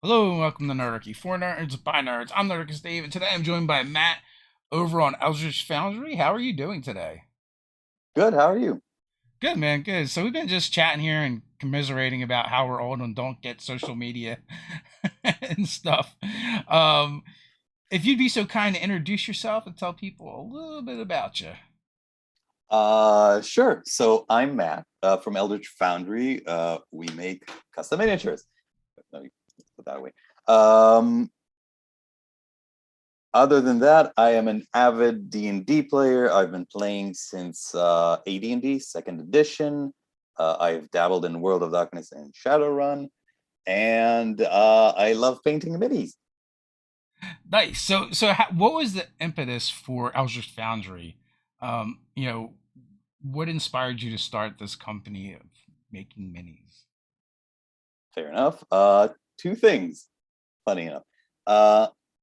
Hello and welcome to Nerdarchy. For nerds, by nerds. I'm Nerdarchy Dave, and today I'm joined by Matt over on Eldritch Foundry. How are you doing today? Good. How are you? Good, man. Good. So we've been just chatting here and commiserating about how we're old and don't get social media and stuff. Um, if you'd be so kind to introduce yourself and tell people a little bit about you. Sure. So I'm Matt from Eldritch Foundry. We make custom miniatures. Let me put that away. Um, Other than that, I am an avid D&D player. I've been playing since AD&D Second Edition. I've dabbled in World of Darkness and Shadowrun, and I love painting minis. Nice. So what was the impetus for Eldritch Foundry? Um, you know, what inspired you to start this company of making minis? Fair enough. Two things. Funny enough.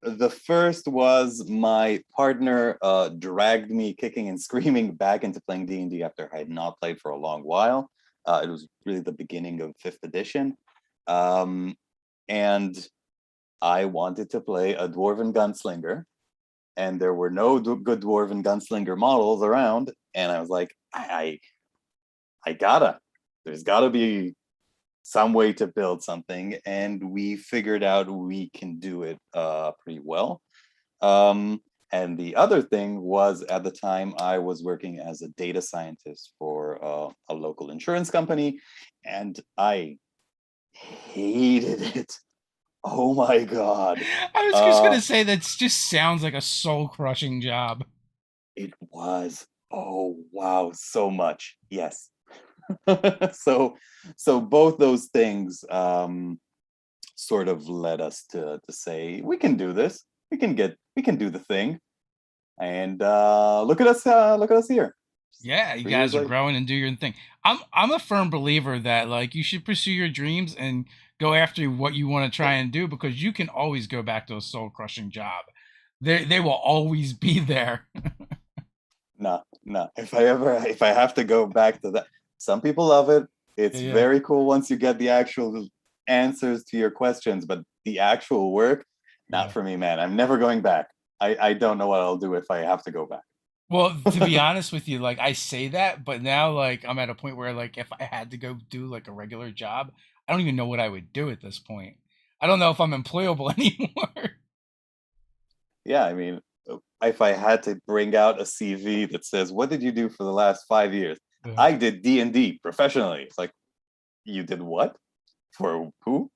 The first was my partner dragged me kicking and screaming back into playing D&D after I had not played for a long while. It was really the beginning of 5th edition. Um, and I wanted to play a dwarven gunslinger, and there were no good dwarven gunslinger models around. And I was like, I gotta. There's gotta be some way to build something, and we figured out we can do it pretty well. And the other thing was, at the time I was working as a data scientist for a local insurance company, and I hated it. Oh my god. I was just uh gonna say that just sounds like a soul crushing job. it was, oh wow, so much, yes. so so both those things sort of led us to say we can do this. We can do the thing. And look at us here. Yeah, you 3 years guys are later. growing and do your thing. I'm a firm believer that like you should pursue your dreams and go after what you want to try and do because you can always go back to a soul crushing job. They will always be there. No, no. If I have to go back to that, some people love it. It's Yeah. very cool once you get the actual answers to your questions, but the actual work, not Yeah. for me, man. I'm never going back. I don't know what I'll do if I have to go Well, to be back. honest with you, like I say that, but now like I'm at a point where like if I had to go do like a regular job, I don't even know what I would do at this point. I don't know if I'm employable anymore. Yeah, I mean, if I had to bring out a CV that says, "What did you do for the last 5 years?" Yeah. I did D&D professionally. It's like, you did what? For who?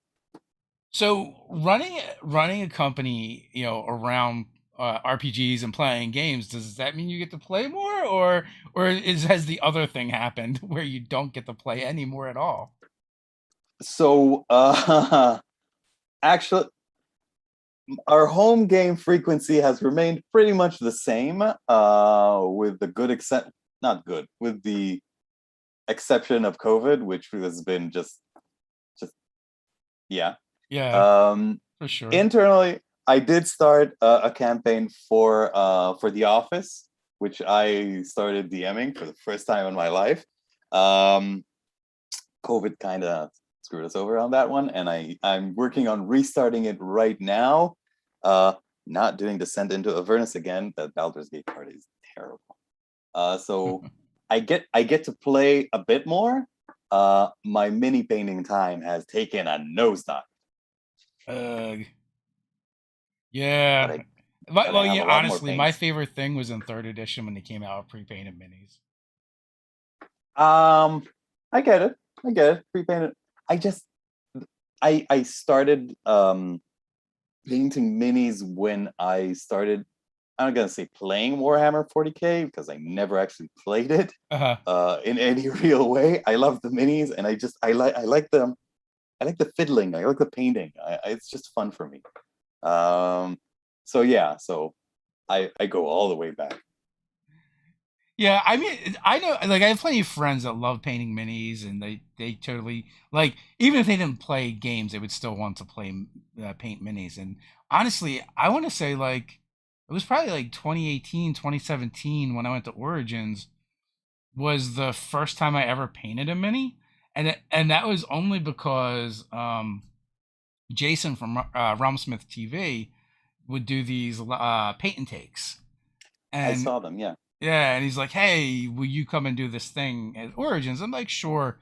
So running a company, around RPGs and playing games, does that mean you get to play more, or has the other thing happened where you don't get to play anymore at all? So, actually, our home game frequency has remained pretty much the same, with the good except not good, with the exception of COVID, which has been just yeah. Yeah, Um, for sure. Internally, I did start a campaign for The Office, which I started DMing for the first time in my life. Um, COVID kind of screwed us over on that one, and I'm working on restarting it right now. Uh, Not doing Descent into Avernus again. That Baldur's Gate part is terrible. So I get to play a bit more. My mini painting time has taken a nosedive, Uh, but yeah. Well, I have yeah. a lot more Honestly, my paints. favorite thing was in third edition when they came out with pre-painted minis. Um, I get it. I get it. Pre-painted. I just I started painting minis when I started. I'm not gonna say playing Warhammer 40k because I never actually played it Uh-huh. in any real way. I love the minis, and I like them. I like the fiddling. I like the painting. It's just fun for me. Um, so yeah, so I go all the way back. Yeah, I mean, I know, like, I have plenty of friends that love painting minis, and they totally like, even if they didn't play games, they would still want to play paint minis. And honestly, I want to say like it was probably like 2018, 2017 when I went to Origins was the first time I ever painted a mini, and that was only because Jason from Realmsmith TV would do these paint and takes, I and saw them. Yeah. yeah, and he's like, "Hey, will you come and do this thing at Origins?" I'm like, "Sure."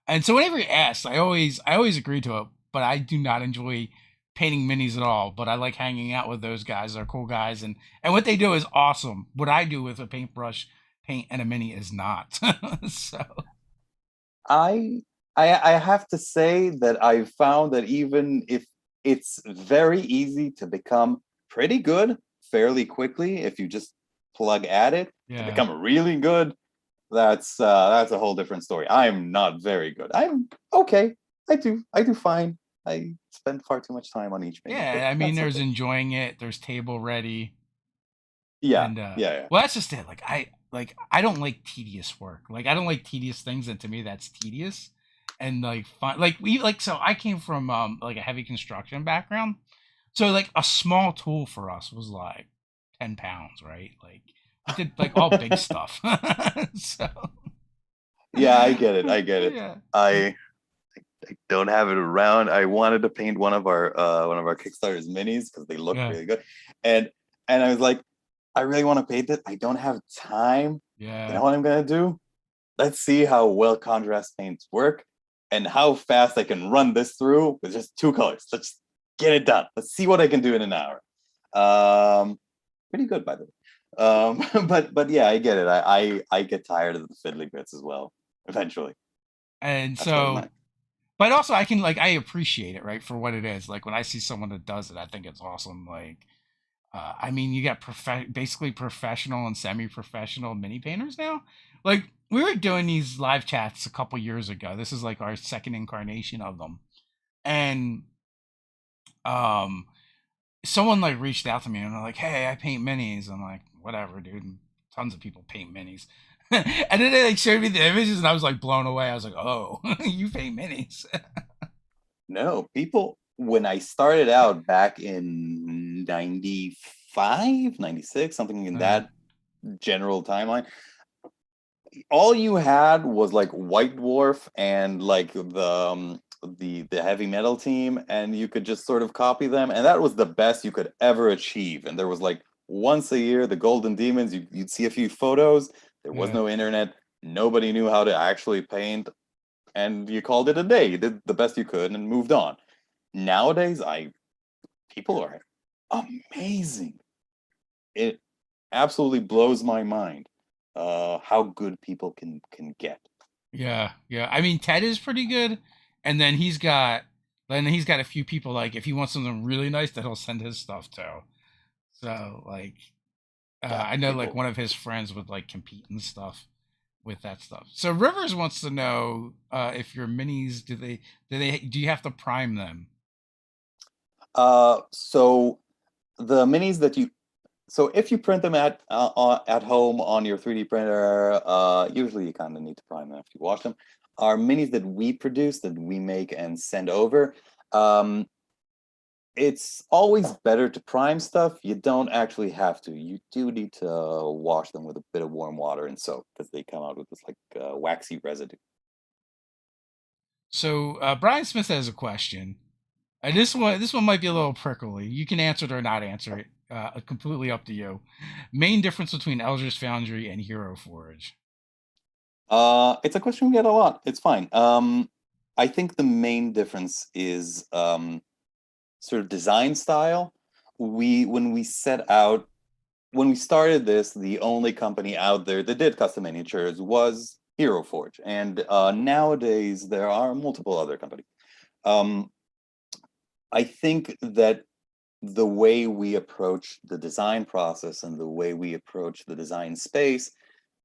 And so whenever he asks, I always agree to it. But I do not enjoy painting minis at all. But I like hanging out with those guys. They're cool guys, and what they do is awesome. What I do with a paintbrush, paint, and a mini is not. So I I have to say that I've found that even if it's very easy to become pretty good fairly quickly, if you just plug at it, to yeah, become really good, that's a whole different story. I'm not very good. I'm okay. I do fine. I spend far too much time on each mini, but yeah. I mean, that's there's okay. enjoying it. There's table ready, Yeah, and yeah, yeah. well, that's just it. I don't like tedious work. Like I don't like tedious things, and to me that's tedious. And like fun, like we like so I came from like a heavy construction background, so like a small tool for us was like 10 pounds, right? Like we did like all big stuff. So Yeah, I get it. I get it. yeah, I don't have it around. I wanted to paint one of our Kickstarter's minis because they look yeah, really good. And and I was like, I really want to paint it. I don't have time. You yeah. know what I'm gonna do? Let's see how well contrast paints work and how fast I can run this through with just two colors. Let's get it done. Let's see what I can do in an hour. Um, Pretty good by the way. But yeah, I get it. I get tired of the fiddly bits as well. Eventually, And that's what I so, meant. but also I can like I appreciate it, right, for what it is. Like when I see someone that does it, I think it's awesome. Like I mean, you got basically professional and semi-professional mini painters now. Like we were doing these live chats a couple years ago. This is like our second incarnation of them, and um, someone like reached out to me and they're like, "Hey, I paint minis." I'm like, "Whatever, dude." And tons of people paint minis, and then they like showed me the images, and I was like blown away. I was like, "Oh, you paint minis?" No, people, when I started out back in 95, 96, something in uh, that general timeline, all you had was like White Dwarf and like the heavy metal team, and you could just sort of copy them, and that was the best you could ever achieve. And there was like once a year the Golden Demons, you'd see a few photos. There was yeah, no internet. Nobody knew how to actually paint, and you called it a day. You did the best you could and moved on. Nowadays, I people are amazing. It absolutely blows my mind how good people can get. yeah, yeah. I mean, Ted is pretty good, and then he's got a few people like if he wants something really nice that he'll send his stuff to. So like, Yeah, I know like people. one of his friends would like compete and stuff with that stuff. So Rivers wants to know if your minis do you have to prime them? So the minis that you so if you print them at home on your 3D printer, usually you kind of need to prime them after you wash them. Our minis that we produce, that we make and send over, um, it's always better to prime stuff. You don't actually have to. You do need to wash them with a bit of warm water and soap because they come out with this like waxy residue. So Brian Smith has a question. This one might be a little prickly. You can answer it or not answer it. Completely up to you. Main difference between Eldritch Foundry and Hero Forge. It's a question we get a lot. It's fine. I think the main difference is sort of design style. When we set out when we started this, the only company out there that did custom miniatures was Hero Forge, and nowadays there are multiple other companies. Um, I think that the way we approach the design process and the way we approach the design space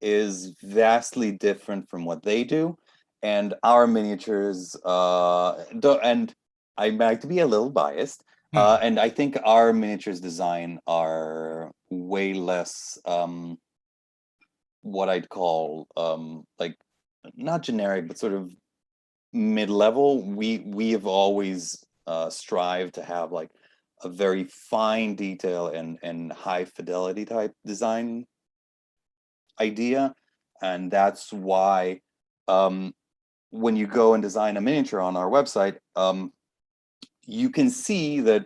is vastly different from what they do. And our miniatures, and I like to be a little biased, and I think our miniatures design are way less what I'd call like not generic, but sort of mid-level. We have always strived to have like a very fine detail and high fidelity type design idea, and that's why um, when you go and design a miniature on our website, you can see that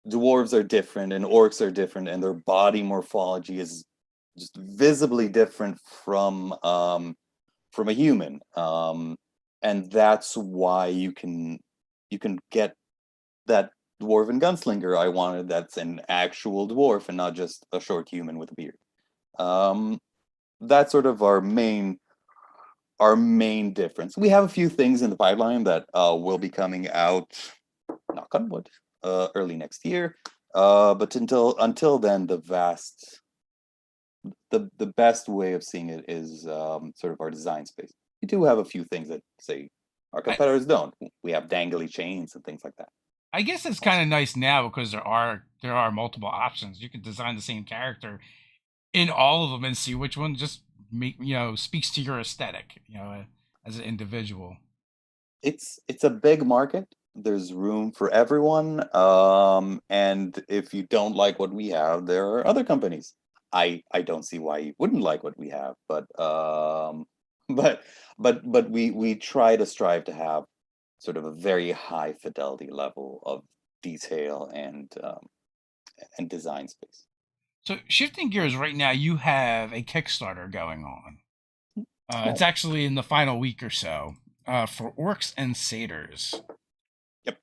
dwarves are different and orcs are different, and their body morphology is just visibly different from a human. And that's why you can get that dwarven gunslinger I wanted. That's an actual dwarf and not just a short human with a beard. That's sort of our main difference. We have a few things in the pipeline that will be coming out, knock on wood, early next year. But until then, the best way of seeing it is sort of our design space. We do have a few things that say our competitors don't. We have dangly chains and things like that. I guess it's kind of nice now because there are multiple options. You can design the same character in all of them and see which one just speaks to your aesthetic, as an individual. It's a big market. There's room for everyone. And if you don't like what we have, there are other companies. I don't see why you wouldn't like what we have, but we try to strive to have sort of a very high fidelity level of detail and design space. So shifting gears, right now you have a Kickstarter going on. It's actually in the final week or so, for Orcs and Seders. Yep.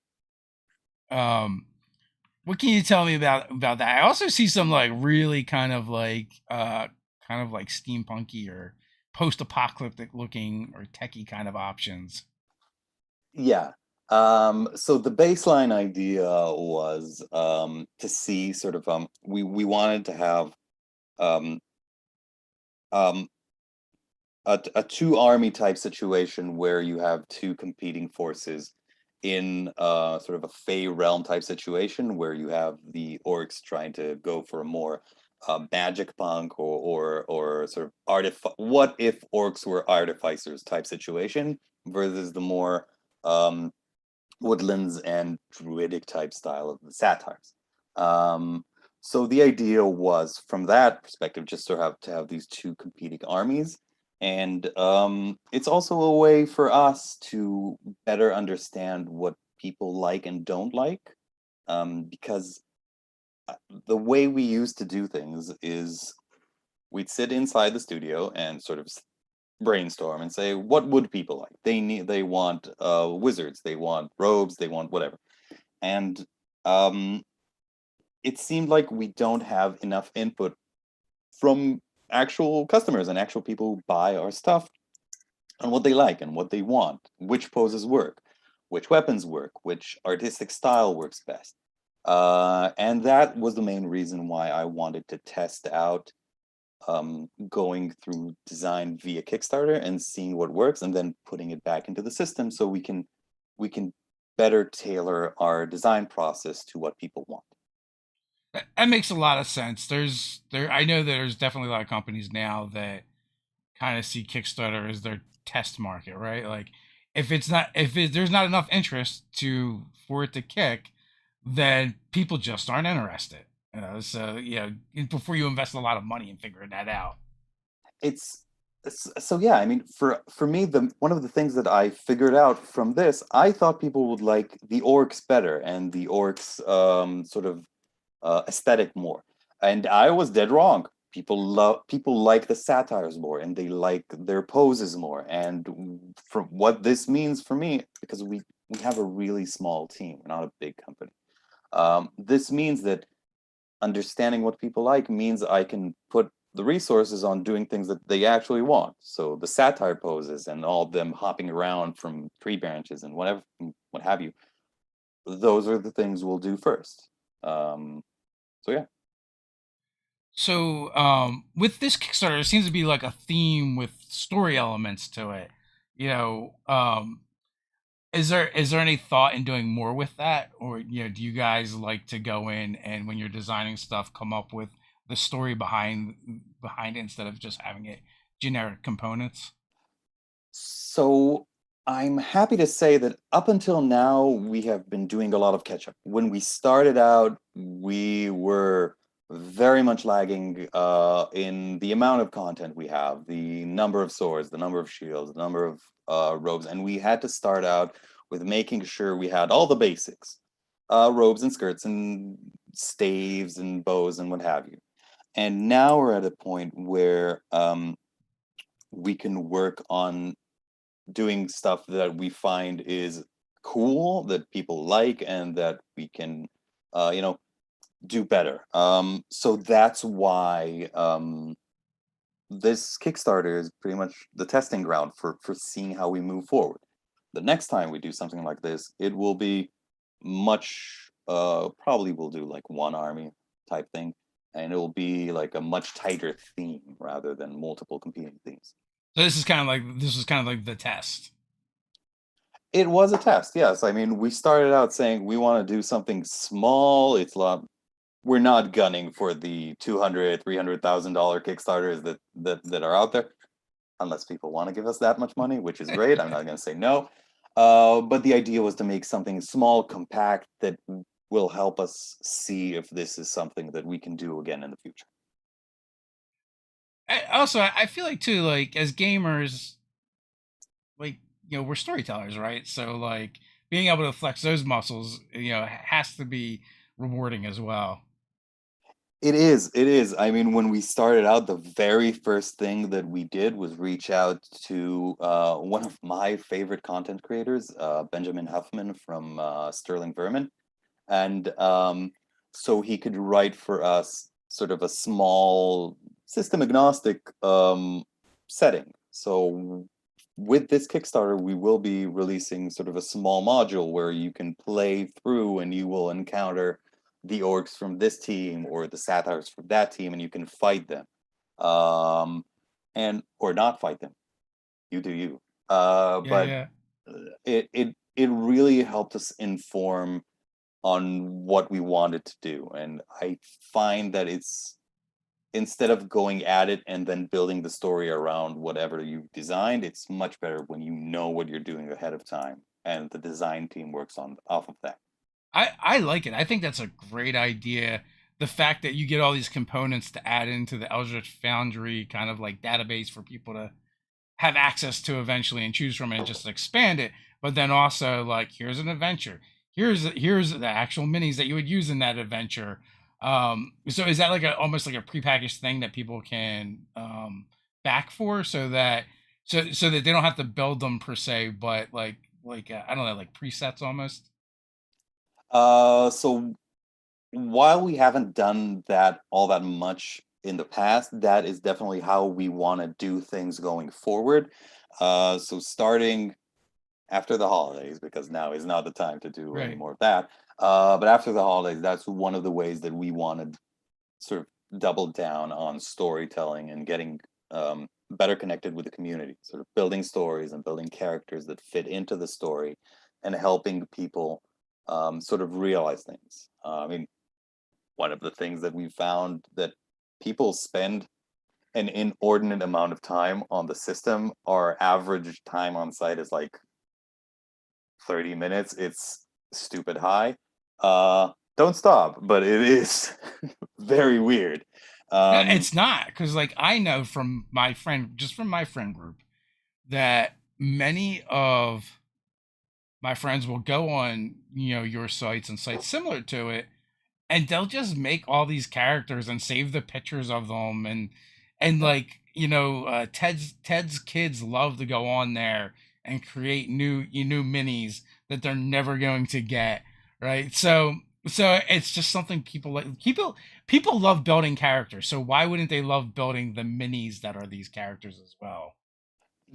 What can you tell me about that? I also see some like really kind of like steampunky or post-apocalyptic looking or techie kind of options. Yeah. So the baseline idea was to see sort of we wanted to have um, a two army type situation where you have two competing forces in sort of a Fey realm type situation where you have the orcs trying to go for a more magic punk or sort of what if orcs were artificers type situation versus the more woodlands and druidic type style of the satires. So the idea was, from that perspective, just to have these two competing armies, and it's also a way for us to better understand what people like and don't like, because the way we used to do things is we'd sit inside the studio and sort of brainstorm and say, what would people like? They want wizards, they want robes, they want whatever. And it seemed like we don't have enough input from actual customers and actual people who buy our stuff on what they like and what they want, which poses work, which weapons work, which artistic style works best. And that was the main reason why I wanted to test out going through design via Kickstarter and seeing what works, and then putting it back into the system so we can better tailor our design process to what people want. That makes a lot of sense. I know there's definitely a lot of companies now that kind of see Kickstarter as their test market, right? Like if there's not enough interest for it to kick, then people just aren't interested. So before you invest a lot of money in figuring that out. It's so yeah. I mean, for me, the one of the things that I figured out from this, I thought people would like the orcs better and the orcs sort of aesthetic more, and I was dead wrong. People like the satires more, and they like their poses more. And from what this means for me, because we have a really small team, we're not a big company. This means that understanding what people like means I can put the resources on doing things that they actually want. So the satire poses and all of them hopping around from tree branches and whatever, what have you, those are the things we'll do first. So yeah. So with this Kickstarter, there seems to be like a theme with story elements to it. You know, is there any thought in doing more with that, or do you guys like to go in and when you're designing stuff, come up with the story behind it instead of just having it generic components? So I'm happy to say that up until now, we have been doing a lot of catch up. When we started out, we were very much lagging in the amount of content we have, the number of swords, the number of shields, the number of robes, and we had to start out with making sure we had all the basics. robes and skirts and staves and bows and what have you. And now we're at a point where we can work on doing stuff that we find is cool, that people like, and that we can, you know, do better. So that's why this Kickstarter is pretty much the testing ground for seeing how we move forward. The next time we do something like this, it will be much probably we'll do like one army type thing, and it will be like a much tighter theme rather than multiple competing themes. So this was kind of like the test. It was a test, yes. I mean, we started out saying we want to do something small. It's a lot. We're not gunning for the $200,000-$300,000 Kickstarters that are out there, unless people want to give us that much money, which is great. I'm not going to say no. But the idea was to make something small, compact, that will help us see if this is something that we can do again in the future. I feel like too, like as gamers, like we're storytellers, right? So like being able to flex those muscles, has to be rewarding as well. It is. It is. I mean, when we started out, the very first thing that we did was reach out to one of my favorite content creators, Benjamin Huffman from Sterling Vermin. And so he could write for us sort of a small system agnostic setting. So with this Kickstarter, we will be releasing sort of a small module where you can play through and you will encounter the orcs from this team or the satyrs from that team, and you can fight them, and or not fight them. You do you. Yeah, But yeah. it really helped us inform on what we wanted to do, and I find that it's instead of going at it and then building the story around whatever you've designed, it's much better when you know what you're doing ahead of time, and the design team works on off of that. I like it. I think that's a great idea. The fact that you get all these components to add into the Eldritch Foundry kind of like database for people to have access to eventually and choose from and just expand it. But then also like here's an adventure. Here's the actual minis that you would use in that adventure. So is that like almost like a prepackaged thing that people can back for so that they don't have to build them per se, but I don't know, like presets almost. So while we haven't done that all that much in the past, that is definitely how we want to do things going forward. So starting after the holidays, because now is not the time to do any Right. more of that. But after the holidays, that's one of the ways that we want to sort of double down on storytelling and getting better connected with the community, sort of building stories and building characters that fit into the story and helping people sort of realize things. I mean, one of the things that we found that people spend an inordinate amount of time on the system. Our average time on site is like 30 minutes. It's stupid high. Don't stop, but it is very weird. No, Um, it's not because like I know from my friend group, that many of my friends will go on your sites and sites similar to it, and they'll just make all these characters and save the pictures of them and yeah. like Ted's kids love to go on there and create new minis that they're never going to get, right? So it's just something people love building characters, so why wouldn't they love building the minis that are these characters as well?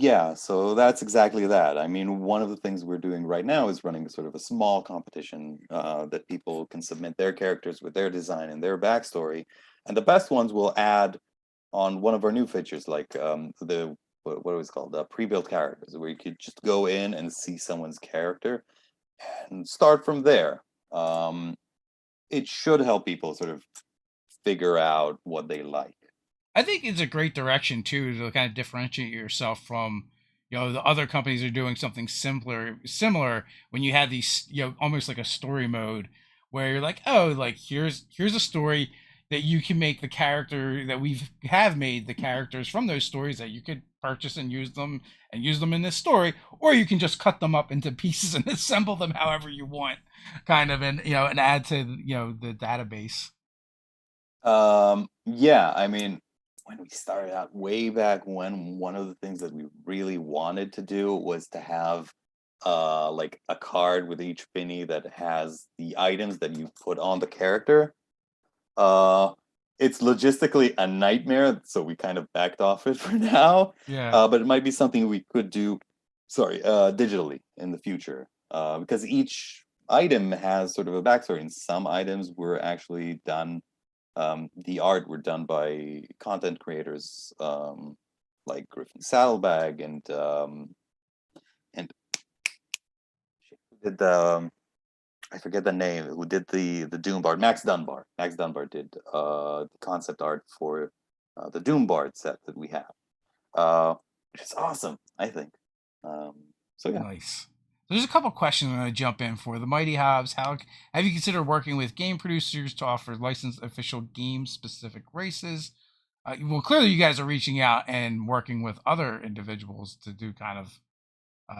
Yeah, so that's exactly that. I mean, one of the things we're doing right now is running sort of a small competition that people can submit their characters with their design and their backstory, and the best ones will add on one of our new features, like the what it was called, pre-built characters, where you could just go in and see someone's character and start from there. Um, it should help people sort of figure out what they like. I think it's a great direction too to kind of differentiate yourself from the other companies are doing something similar when you have these almost like a story mode where you're like, oh, like here's a story. that you can make the character that have made the characters from those stories that you could purchase and use them in this story, or you can just cut them up into pieces and assemble them however you want, kind of, and and add to the database. Yeah, I mean, when we started out way back when, one of the things that we really wanted to do was to have like a card with each penny that has the items that you put on the character. Uh it's logistically a nightmare, so we kind of backed off it for now. Yeah. But it might be something we could do, sorry, digitally in the future. Because each item has sort of a backstory, and some items were actually done, the art were done by content creators, like Griffin Saddlebag and who did the I forget the name, who did the Doom Bard. Max Dunbar. Max Dunbar did the concept art for the Doom Bard set that we have, which is awesome, I think. Um, so yeah. Nice. There's a couple questions I'm going to jump in for. The Mighty Hobbs, how have you considered working with game producers to offer licensed official game specific races? Well, clearly you guys are reaching out and working with other individuals to do kind of,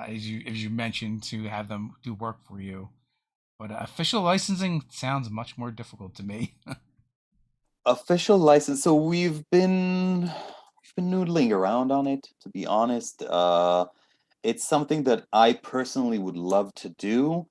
as you mentioned, to have them do work for you. But official licensing sounds much more difficult to me. Official license. So we've been noodling around on it, to be honest. It's something that I personally would love to do.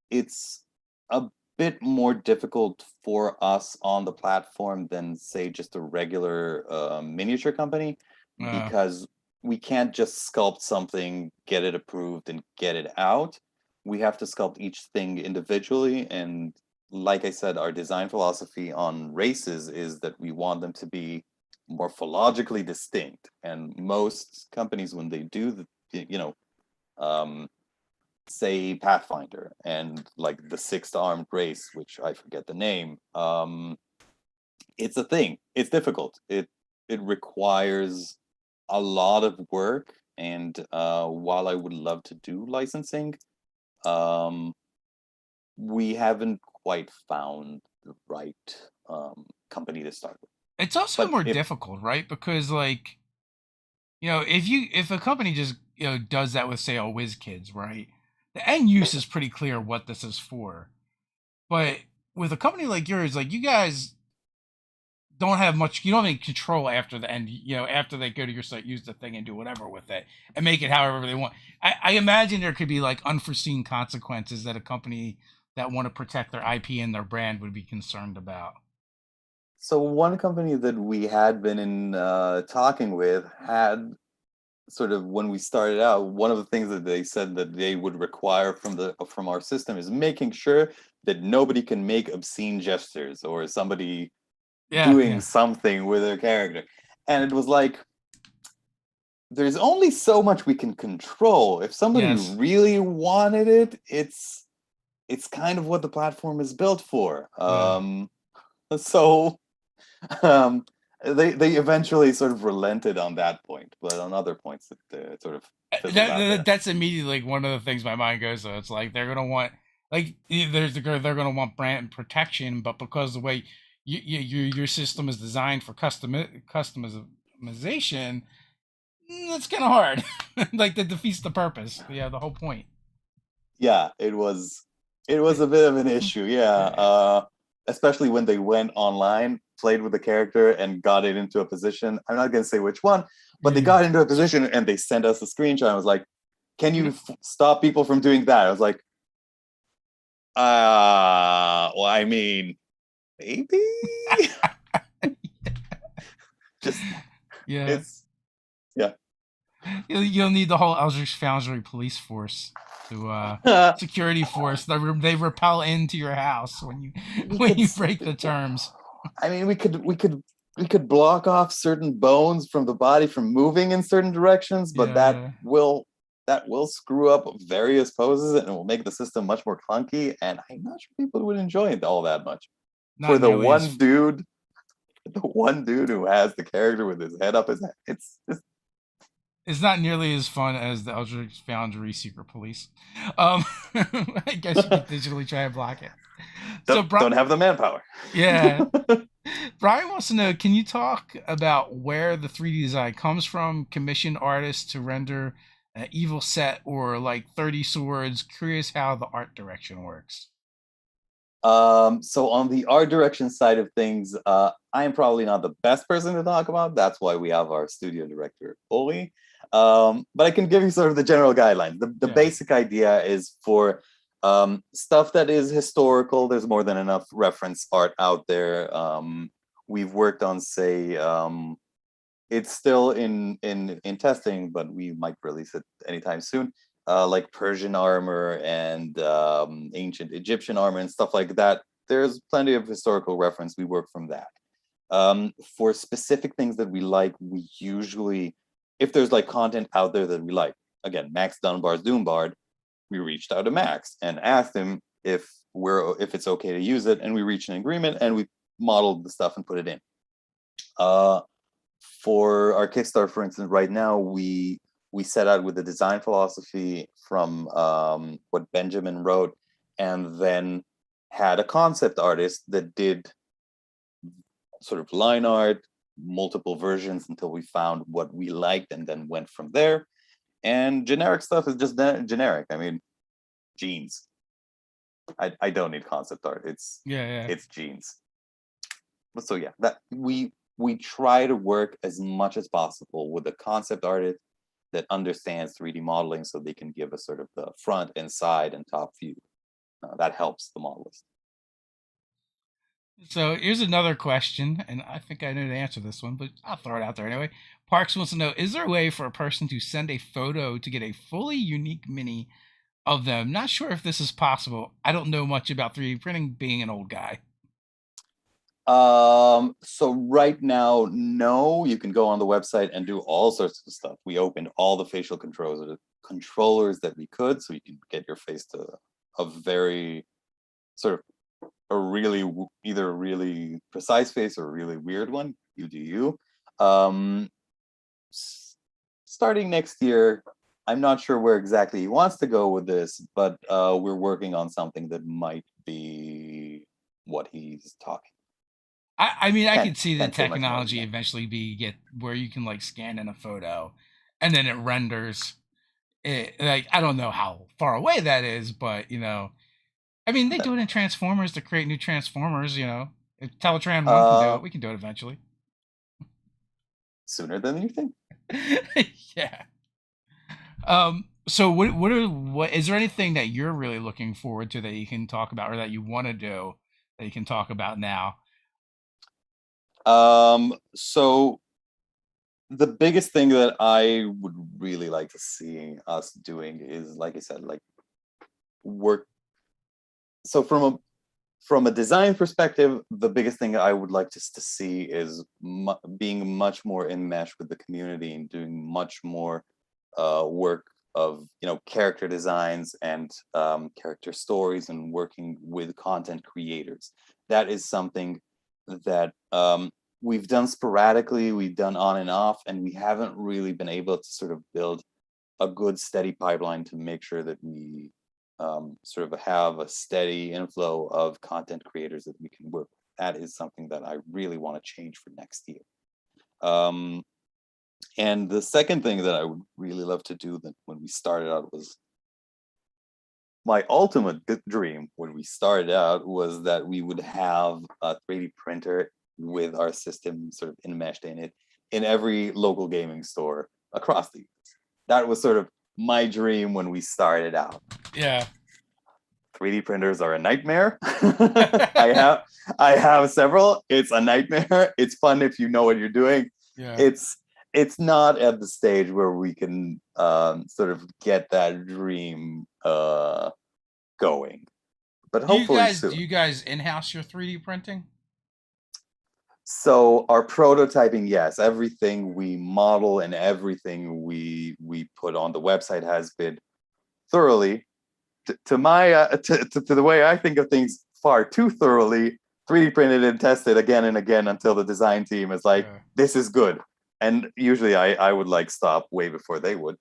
It's a bit more difficult for us on the platform than, say, just a regular miniature company, uh, because we can't just sculpt something, get it approved, and get it out. We have to sculpt each thing individually. And like I said, our design philosophy on races is that we want them to be morphologically distinct. And most companies, when they do um, say Pathfinder and like the sixth armed race, which I forget the name, it's a thing. It's difficult. It requires a lot of work. And while I would love to do licensing, um, we haven't quite found the right company to start with. it's also But more if difficult, right? Because like if a company just does that with say a whiz kids, right? The end use is pretty clear what this is for. But with a company like yours, like you guys don't have much, you don't have any control after the end, after they go to your site, use the thing and do whatever with it and make it however they want. I imagine there could be like unforeseen consequences that a company that want to protect their IP and their brand would be concerned about. So one company that we had been in talking with had sort of, when we started out, one of the things that they said that they would require from our system is making sure that nobody can make obscene gestures or somebody Yeah, doing yeah. something with their character. And it was like, there's only so much we can control. If somebody Yes. really wanted it, it's kind of what the platform is built for. Yeah. So um, they eventually sort of relented on that point, but on other points it sort of fizzled out there. That's immediately like one of the things my mind goes to. It's like they're gonna want like they're gonna want brand protection, but because the way your system is designed for customization, it's kind of hard. Like that defeats the purpose. Yeah, the whole point. Yeah, it was a bit of an issue. Yeah, especially when they went online, played with the character, and got it into a position. I'm not going to say which one, but they Yeah. got into a position and they sent us a screenshot. I was like, "Can you stop people from doing that?" I was like, well, I mean, maybe." Just Yeah. it's yeah. You'll need the whole Eldritch Foundry police force to security force. They repel into your house when you We when could you break the terms. I mean, we could block off certain bones from the body from moving in certain directions, but Yeah, yeah. that will screw up various poses and it will make the system much more clunky. And I'm not sure people would enjoy it all that much. For Not nearly as the one dude who has the character with his head up his head, it's just It's not nearly as fun as the Eldritch Foundry Secret Police. Um, I guess you could digitally try and block it. So, Don't have the manpower. yeah, Brian wants to know: can you talk about where the 3D design comes from? Commission artists to render an evil set or like 30 swords. Curious how the art direction works. So on the art direction side of things, I am probably not the best person to talk about. That's why we have our studio director, Oli. But I can give you sort of the general guidelines. The Yeah. basic idea is for stuff that is historical. There's more than enough reference art out there. We've worked on, say, it's still in testing, but we might release it anytime soon. Like Persian armor and ancient Egyptian armor and stuff like that. There's plenty of historical reference. We work from that. For specific things that we like, we usually, if there's like content out there that we like, again, Max Dunbar's Doombard, we reached out to Max and asked him if it's okay to use it, and we reached an agreement and we modeled the stuff and put it in. For our Kickstarter, for instance, right now we set out with the design philosophy from what Benjamin wrote, and then had a concept artist that did sort of line art, multiple versions until we found what we liked, and then went from there. And generic stuff is just generic. I mean, jeans. I don't need concept art. Yeah. It's jeans. But so yeah, that we try to work as much as possible with a concept artist that understands 3D modeling, so they can give us sort of the front and side and top view. That helps the modelist. So here's another question, and I think I know the answer to this one, but I'll throw it out there anyway. Parks wants to know: is there a way for a person to send a photo to get a fully unique mini of them? Not sure if this is possible. I don't know much about 3D printing, being an old guy. So right now, no, you can go on the website and do all sorts of stuff. We opened all the facial controllers that we could, so you can get your face to a very sort of either a really precise face or a really weird one. You do you. Starting next year, I'm not sure where exactly he wants to go with this, but we're working on something that might be what he's talking. I mean, I could see the Can't say much more than technology that. eventually get where you can like scan in a photo, and then it renders it. Like I don't know how far away that is, but I mean, they do it in Transformers to create new Transformers. If Teletran One can do it, we can do it eventually. Sooner than you think. Yeah. So what is there anything that you're really looking forward to that you can talk about, or that you want to do that you can talk about now? So the biggest thing that I would really like to see us doing is, like I said, like work. So from a design perspective, the biggest thing I would like just to see is being much more enmeshed with the community and doing much more work of character designs and character stories, and working with content creators. That is something that we've done sporadically, we've done on and off, and we haven't really been able to sort of build a good steady pipeline to make sure that we sort of have a steady inflow of content creators that we can work with. That is something that I really want to change for next year. And the second thing that I would really love to do, that when we started out, was my ultimate dream when we started out, was that we would have a 3D printer with our system sort of enmeshed in it in every local gaming store across the US. That was sort of my dream when we started out. Yeah. 3D printers are a nightmare. I have several. It's a nightmare. It's fun if you know what you're doing. Yeah. It's not at the stage where we can sort of get that dream going, but hopefully Do soon. you guys in-house your 3D printing? So our prototyping, yes, everything we model and everything we put on the website has been thoroughly, to the way I think of things, far too thoroughly 3D printed and tested again and again until the design team is like, Yeah. this is good. and usually I would like stop way before they would.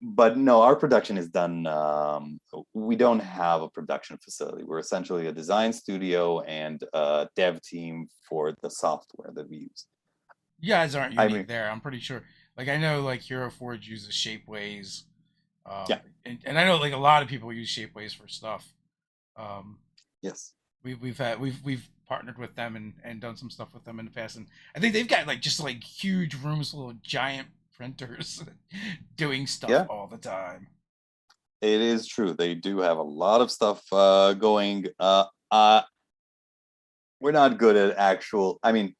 But no, our production is done. We don't have a production facility. We're essentially a design studio and a dev team for the software that we use. You guys aren't I unique mean, there. I'm pretty sure. Like I know, like Hero Forge uses Shapeways, yeah, and I know like a lot of people use Shapeways for stuff. Um, yes. we've partnered with them and done some stuff with them in the past, and I think they've got like just like huge rooms full of giant printers doing stuff Yeah, all the time. it is true. They do have a lot of stuff going. We're not good at actual. I mean,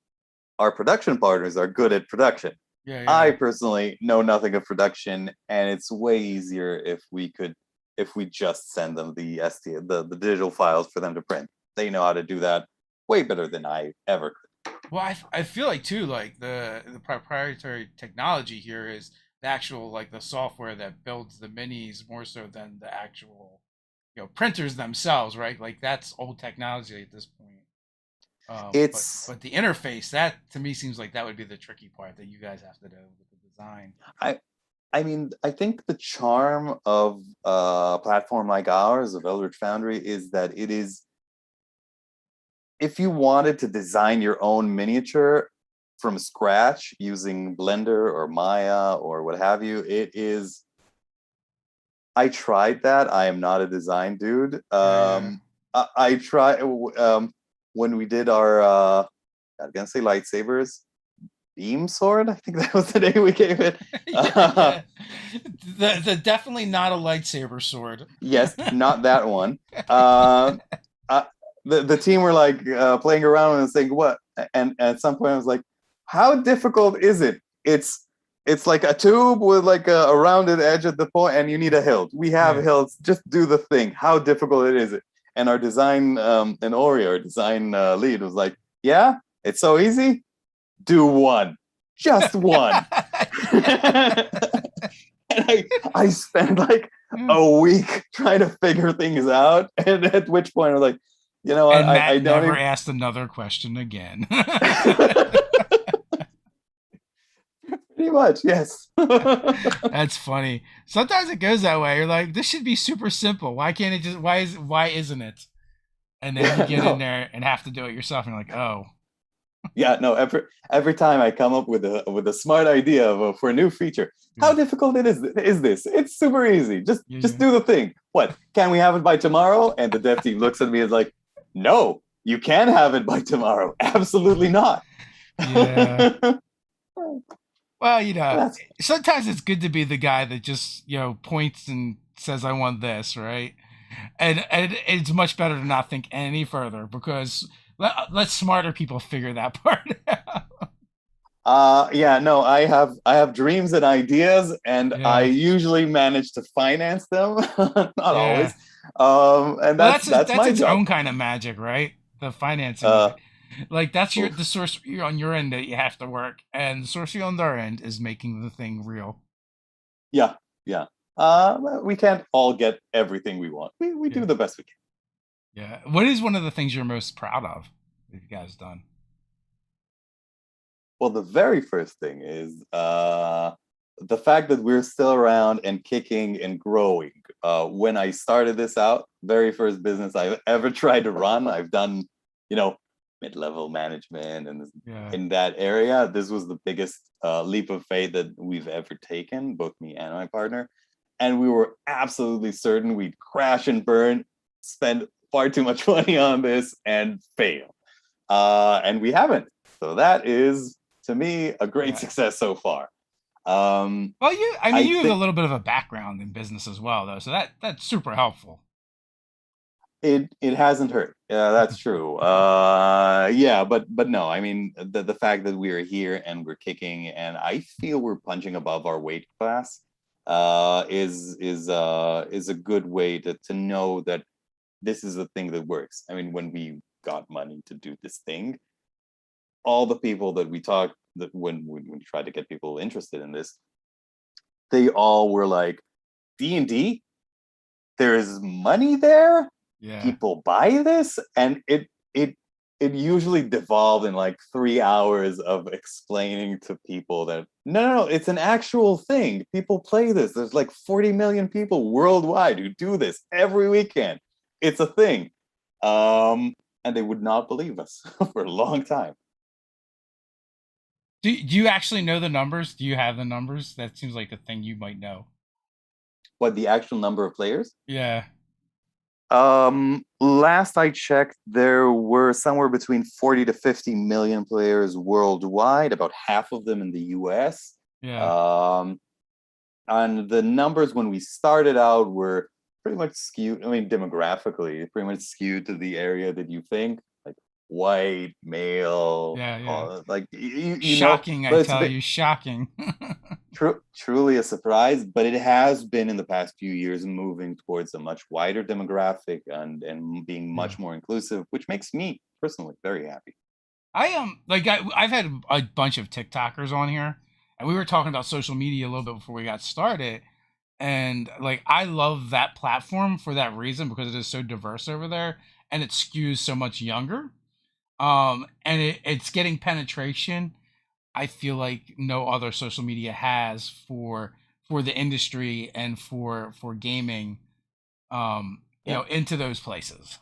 our production partners are good at production. Yeah, I yeah, personally know nothing of production, and it's way easier if we just send them the digital files for them to print. They know how to do that way better than I ever could. Well, I feel like too like the proprietary technology here is the actual like the software that builds the minis more so than the actual printers themselves, right? Like that's old technology at this point. It's But the interface, that to me seems like that would be the tricky part that you guys have to do with the design. I I mean, I think the charm of a platform like ours, of Eldritch Foundry, is that it is, if you wanted to design your own miniature from scratch using Blender or Maya or what have you, it is. I tried that. I am not a design dude. Yeah, yeah. I try when we did our I'm gonna say lightsabers beam sword. I think that was the name we gave it. Yeah, yeah. The definitely not a lightsaber sword. Yes, not that one. Uh, uh, the team were like playing around and saying what, and at some point I was like, "How difficult is it? It's like a tube with like a rounded edge at the point, and you need a hilt. We have Yeah. hilts. Just do the thing. How difficult is it?" And our design and Ori, our design lead, was like, "Yeah, it's so easy. Do one, just one." And I spent like a week trying to figure things out. And at which point I was like, you know what, And Matt I don't never even asked another question again. pretty much, yes. That's funny. Sometimes it goes that way. You're like, this should be super simple. Why can't it just? Why isn't it? And then you Yeah, get in no. there and have to do it yourself. And you're like, oh, Yeah, no, every time I come up with a smart idea for a new feature, how yeah, difficult is this? It's super easy. yeah, Just yeah, do the thing. What? Can we have it by tomorrow? And the dev team looks at me and is like, no, you can have it by tomorrow. Absolutely not. yeah. Well, That's sometimes it's good to be the guy that just points and says, "I want this," right? And it's much better to not think any further because let smarter people figure that part out. yeah, no, I have dreams and ideas, and I Yeah, usually manage to finance them. Not yeah. always. And Well, that's that's my its job. own kind of magic, right? The financing of Uh it. Like that's the oof. sorcery on your end that you have to work, and the sorcery on their end is making the thing real. Yeah, yeah. We can't all get everything we want. We Yeah, do the best we can. yeah. What is one of the things you're most proud of that you guys done? Well, the very first thing is the fact that we're still around and kicking and growing. When I started this out, very first business I've ever tried to run, I've done, you know, mid-level management and Yeah, in that area. This was the biggest leap of faith that we've ever taken, both me and my partner. And we were absolutely certain we'd crash and burn, spend far too much money on this, and fail. And we haven't. So that is, to me, a great yeah. success so far. Um, Well, I mean, I you have a think little bit of a background in business as well, though, so that's super helpful. it hasn't hurt. Yeah, that's true. Yeah, but no, I mean the fact that we are here and we're kicking, and I feel we're punching above our weight class, is a good way to know that this is a thing that works. I mean, when we got money to do this thing, all the people that we talked that when we tried to get people interested in this, they all were like, D&D, there is money there, Yeah, people buy this, and it it usually devolved in like 3 hours of explaining to people that no, it's an actual thing. People play this. There's like 40 million people worldwide who do this every weekend. It's a thing. And they would not believe us for a long time. Do you actually know the numbers? Do you have the numbers? That seems like a thing you might know. What the actual number of players? Yeah. Last I checked, there were somewhere between 40 to 50 million players worldwide, about half of them in the US. Yeah. Um, and the numbers when we started out were pretty much skewed. I mean, demographically, pretty much skewed to the area that you think, like white, male, Yeah. Yeah. like Shocking, I but it's tell you, shocking. truly a surprise, but it has been in the past few years moving towards a much wider demographic and being Yeah. much more inclusive, which makes me personally very happy. I've had a bunch of TikTokers on here, and we were talking about social media a little bit before we got started. And like I love that platform for that reason because it is so diverse over there and it skews so much younger. And it's getting penetration I feel like no other social media has for the industry and for gaming Yeah. into those places.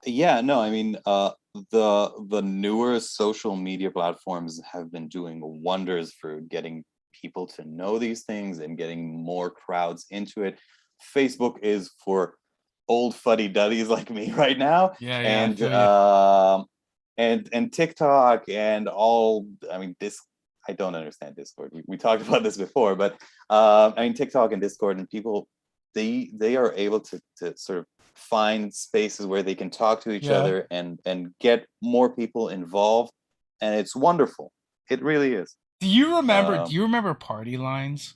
Yeah, no, I mean, the newer social media platforms have been doing wonders for getting people to know these things and getting more crowds into it. Facebook is for old fuddy duddies like me right now, Yeah, yeah, I and feel you. and TikTok and all. I mean, this I don't understand Discord. We talked about this before, but I mean TikTok and Discord and people they are able to sort of find spaces where they can talk to each Yeah. other and get more people involved, and it's wonderful. It really is. Do Um, you remember party lines?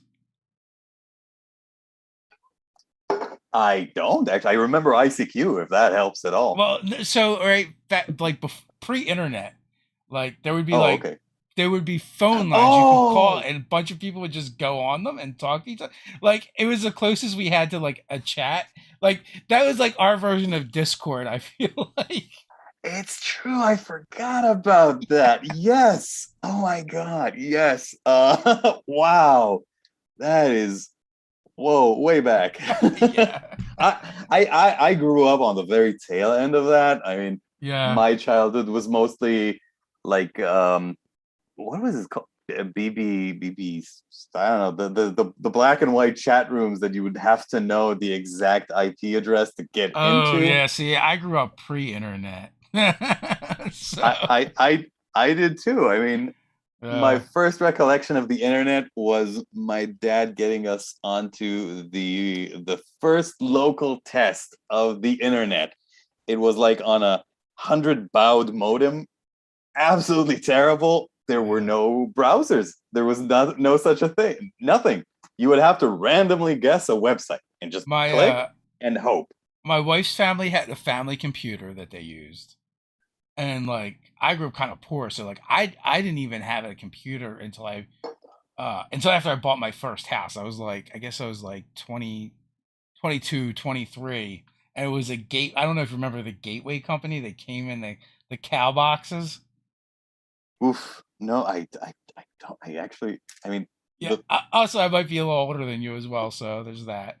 I don't actually. I remember ICQ, if that helps at all. Well, so right that like pre-internet, like Oh, okay. there would be phone lines you could call Oh, and a bunch of people would just go on them and talk to each other. Like it was the closest we had to like a chat. Like that was like our version of Discord, I feel like. it's true. I forgot about that. Yes. Oh my God. Yes. Wow. That is whoa, way back. Yeah. I grew up on the very tail end of that. I mean, Yeah. my childhood was mostly like what was it called? BB. I don't know the black and white chat rooms that you would have to know the exact IP address to get Oh into. yeah, see, I grew up pre-internet. So, I I I I did too. I mean, my uh, first recollection of the internet was my dad getting us onto the first local test of the internet. It was like on a 100 baud modem, absolutely terrible. There were yeah. no browsers. There was no such a thing. Nothing. You would have to randomly guess a website and just My click and hope. my wife's family had a family computer that they used. And like I grew up kind of poor, so like I didn't even have a computer until after I bought my first house. I guess I was like 20, 22, 23, and it was a gate. I don't know if you remember the Gateway company that came in the cow boxes. Oof. No, I don't. I actually. I mean, Yeah. the Also, I might be a little older than you as well, so there's that.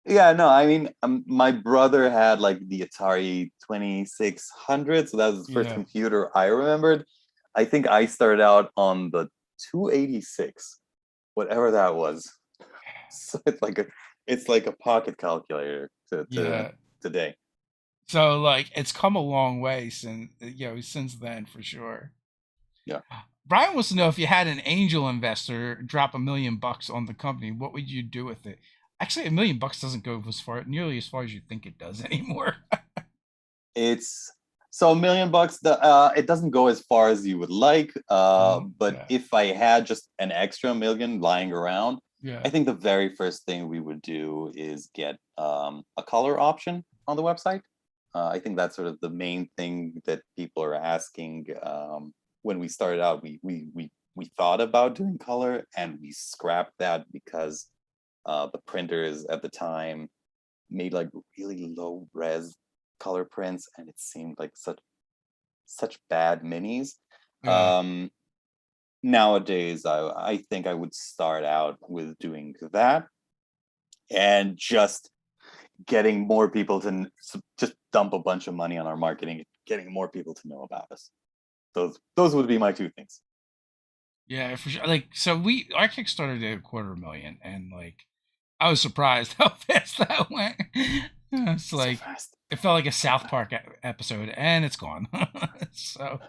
Yeah, no, I mean, my brother had like the Atari 2600, so that was the first Yeah. computer I remembered. I think I started out on the 286, whatever that was. So it's like a pocket calculator to Yeah. today. So like it's come a long way since then for sure. Yeah. Brian wants to know if you had an angel investor drop $1 million on the company, what would you do with it? Actually, $1 million doesn't go nearly as far as you think it does anymore. It's so $1 million. It doesn't go as far as you would like. But Yeah, if I had just an extra million lying around, yeah, I think the very first thing we would do is get a color option on the website. I think that's sort of the main thing that people are asking. When we started out, we thought about doing color and we scrapped that because the printers at the time made like really low res color prints, and it seemed like such bad minis. Yeah. Nowadays, I think I would start out with doing that and just getting more people to just dump a bunch of money on our marketing, getting more people to know about us. Those would be my two things. Yeah, for sure. Like, so our Kickstarter did 250,000, and like, I was surprised how fast that went. It's So like fast. it felt like a South Park episode, and it's gone. So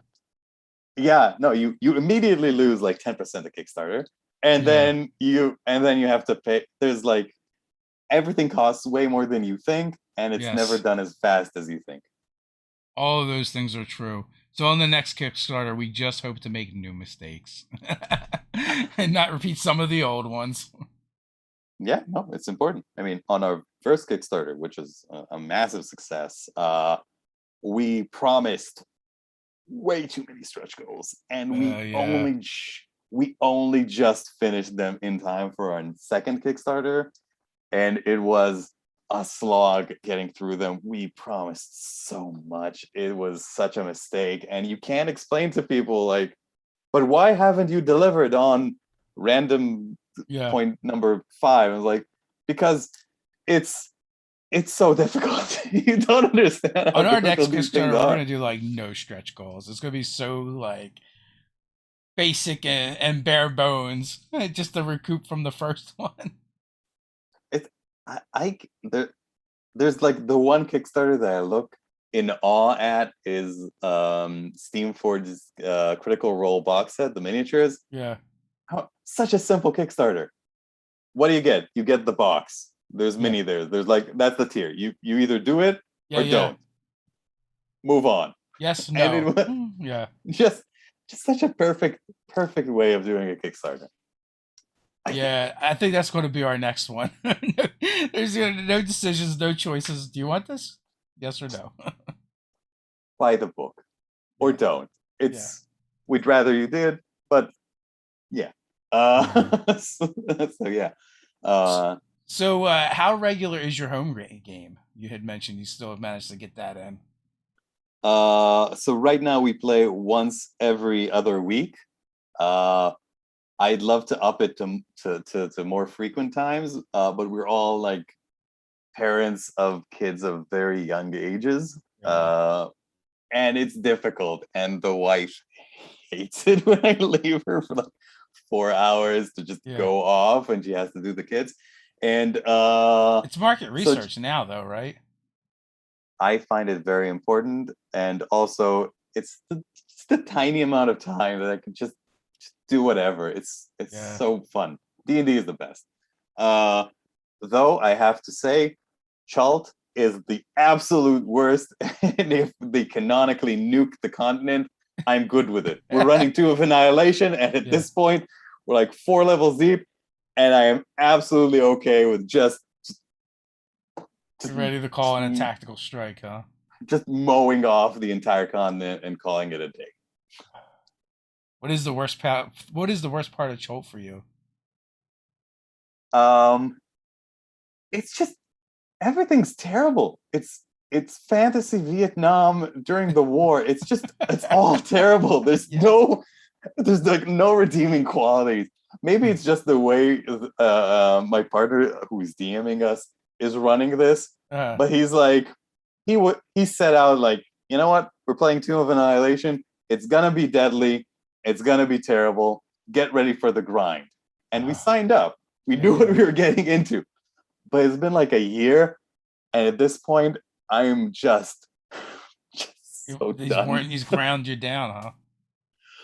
Yeah, no, you immediately lose like 10% of Kickstarter, and yeah, then you have to pay. There's like everything costs way more than you think, and it's never yes, done as fast as you think. all of those things are true. So on the next Kickstarter, we just hope to make new mistakes and not repeat some of the old ones. Yeah, no, it's important. I mean, on our first Kickstarter, which is a massive success, we promised way too many stretch goals, and Yeah. we only just finished them in time for our second Kickstarter, and it was a slog getting through them. We promised so much. It was such a mistake, and you can't explain to people like, but why haven't you delivered on random Yeah. point number 5? And like, because it's so difficult. You don't understand how On our next difficult these things Kickstarter, we're are. gonna do like no stretch goals. It's gonna be so like basic and bare bones, just to recoup from the first one. It's I there, there's like the one Kickstarter that I look in awe at is Steamforge's Critical Role box set, the miniatures. Yeah. Such a simple Kickstarter. What do you get? You get the box. There's Yeah. mini there. There's like that's the tier. You either do it Yeah. or Yeah. don't. Move on. Yes. And it No. was Yeah. just such a perfect way of doing a Kickstarter. I think. Yeah. I think that's going to be our next one. There's no decisions, no choices. Do you want this? Yes or no? Buy the book or Yeah. don't. Yeah. We'd rather you did, but yeah. So, yeah. Uh, So, how regular is your home game? You had mentioned you still have managed to get that in. so right now we play once every other week. Uh, I'd love to up it to more frequent times, but we're all like parents of kids of very young ages, Yeah. and it's difficult. And the wife hates it when I leave her for like 4 hours to just Yeah. go off, and she has to do the kids. And It's market so research now, though, right? I find it very important, and also it's the tiny amount of time that I can just do whatever. It's Yeah. so fun. D&D is the best. Uh, though I have to say, Chult is the absolute worst, and if they canonically nuke the continent, I'm good with it. We're running 2 of Annihilation, and at Yeah. this point, we're like 4 levels deep, and I am absolutely okay with just You're ready to call in a tactical strike, huh? just mowing off the entire continent and calling it a day. What is the worst part? What is the worst part of Cholt for you? Um, it's just everything's terrible. It's fantasy Vietnam during the war. It's all terrible. There's like no redeeming qualities. Maybe it's just the way my partner who's DMing us is running this, Uh, but he's like he set out like, you know what? We're playing Tomb of Annihilation. It's gonna be deadly. It's gonna be terrible. Get ready for the grind. And we signed up. We knew what we were getting into. But it's been like a year, and at this point, I'm just so done. he's ground you down,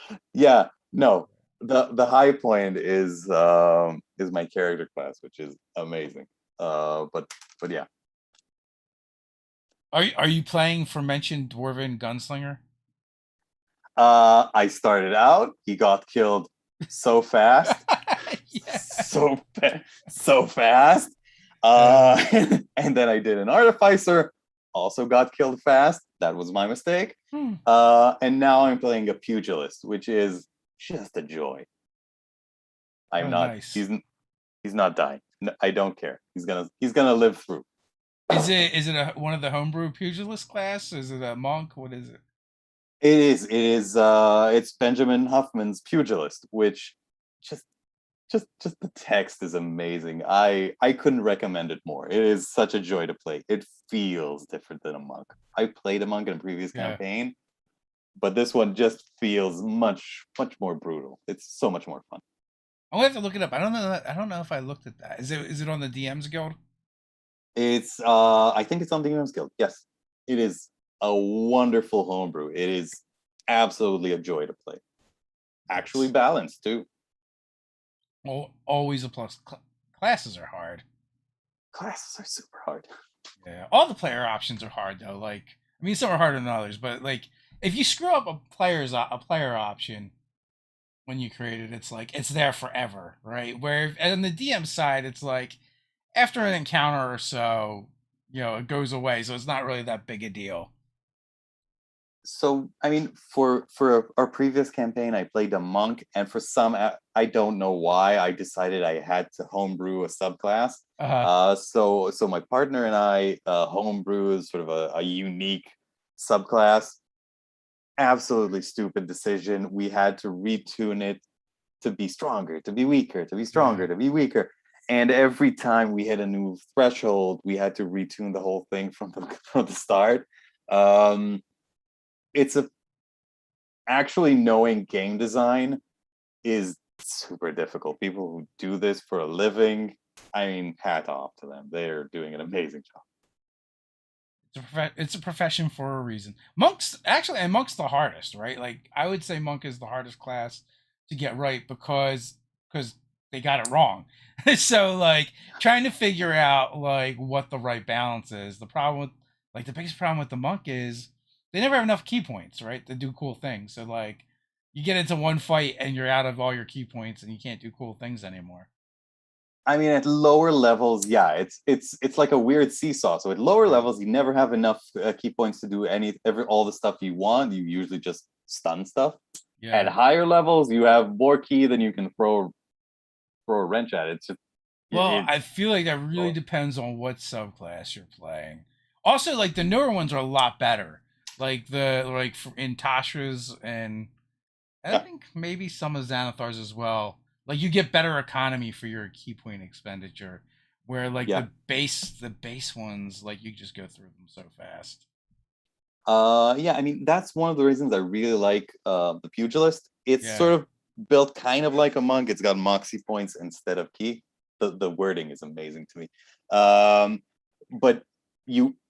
huh? Yeah, no. The high point is my character class, which is amazing. But yeah. Are you playing for mentioned Dwarven Gunslinger? I started out, he got killed so fast. Yeah. So fast. And then I did an artificer, also got killed fast. That was my mistake. And now I'm playing a pugilist, which is just a joy. I'm not. Nice. He's not dying. No, I don't care. He's gonna live through. Is it one of the homebrew pugilist class? Is it a monk? What is it? It's Benjamin Huffman's Pugilist, which just just the text is amazing. I couldn't recommend it more. It is such a joy to play. It feels different than a monk. I played a monk in a previous Yeah. campaign, but this one just feels much more brutal. It's so much more fun. I'm gonna have to look it up. I don't know if I looked at that. Is it on the DM's Guild? It's I think it's on the DM's Guild. Yes, it is a wonderful homebrew. It is absolutely a joy to play. Actually balanced too. Always a plus. Classes are hard. Classes are super hard. Yeah, all the player options are hard though. Like, I mean, some are harder than others, but like, if you screw up a player option when you create it, it's like it's there forever, right? Where on the DM side, it's like after an encounter or so, it goes away, so it's not really that big a deal. So I mean, for our previous campaign, I played a monk, and for some, I don't know why, I decided I had to homebrew a subclass. Uh, So my partner and I homebrew sort of a unique subclass. Absolutely stupid decision. We had to retune it to be stronger, to be weaker, to be yeah. stronger, to be weaker. And every time we hit a new threshold, we had to retune the whole thing from the start. Um, it's a actually knowing game design is super difficult. People who do this for a living, I mean, hat off to them. They're doing an amazing job. It's a profession for a reason. Monks actually, and monk's the hardest, right? Like I would say, monk is the hardest class to get right because they got it wrong. So like trying to figure out like what the right balance is. The problem with like the biggest problem with the monk is they never have enough key points, right, to do cool things. So like you get into one fight and you're out of all your key points and you can't do cool things anymore. I mean, at lower levels, yeah, it's like a weird seesaw. So at lower Yeah. levels, you never have enough key points to do all the stuff you want. You usually just stun stuff. At Yeah. higher levels, you have more key than you can throw a wrench at. It's just Well, I it's feel like that really depends on what subclass you're playing. Also, like the newer ones are a lot better. In Tasha's and I yeah, think maybe some of Xanathar's as well. Like you get better economy for your key point expenditure, where like yeah. the base ones like you just go through them so fast. Yeah, I mean, that's one of the reasons I really like the Pugilist. It's Yeah. sort of built kind of like a monk. It's got moxie points instead of key. The wording is amazing to me. But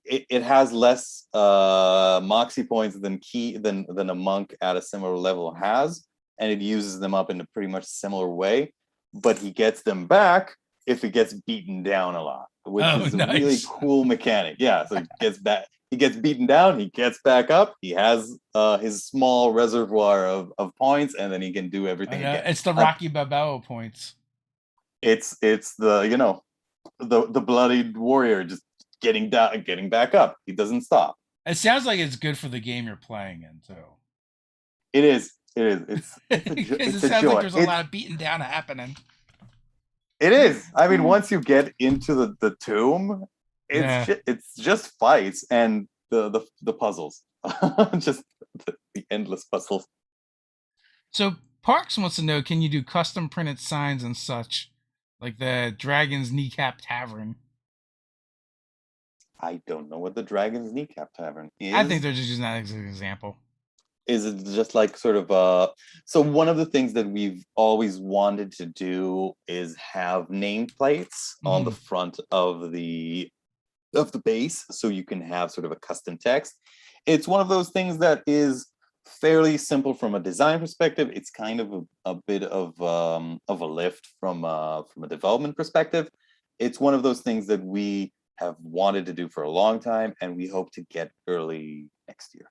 it has less moxie points than key than a monk at a similar level has, and it uses them up in a pretty much similar way. But he gets them back if he gets beaten down a lot, which Oh, is a really nice. cool mechanic. Yeah, so he gets back, he gets beaten down, he gets back up, he has his small reservoir of points, and then he can do I everything know again. it's the Rocky Balboa points. It's the the bloodied warrior just getting down and getting back up. He doesn't stop. It sounds like it's good for the game you're playing in too. It is. It is. Because it It's a sounds like joy. there's a lot of beating down happening. It is. I mean, once you get into the tomb, Yeah. it's just fights and the puzzles, just the endless puzzles. So Parks wants to know, can you do custom printed signs and such, like the Dragon's Kneecap Tavern? I don't know what the Dragon's Kneecap Tavern I think is. they're just using that as an example. Is it just like sort of so one of the things that we've always wanted to do is have nameplates on the Hmm. front of the base, so you can have sort of a custom text. It's one of those things that is fairly simple from a design perspective. It's kind of a bit of a lift from a development perspective. It's one of those things that we have wanted to do for a long time, and we hope to get early next year.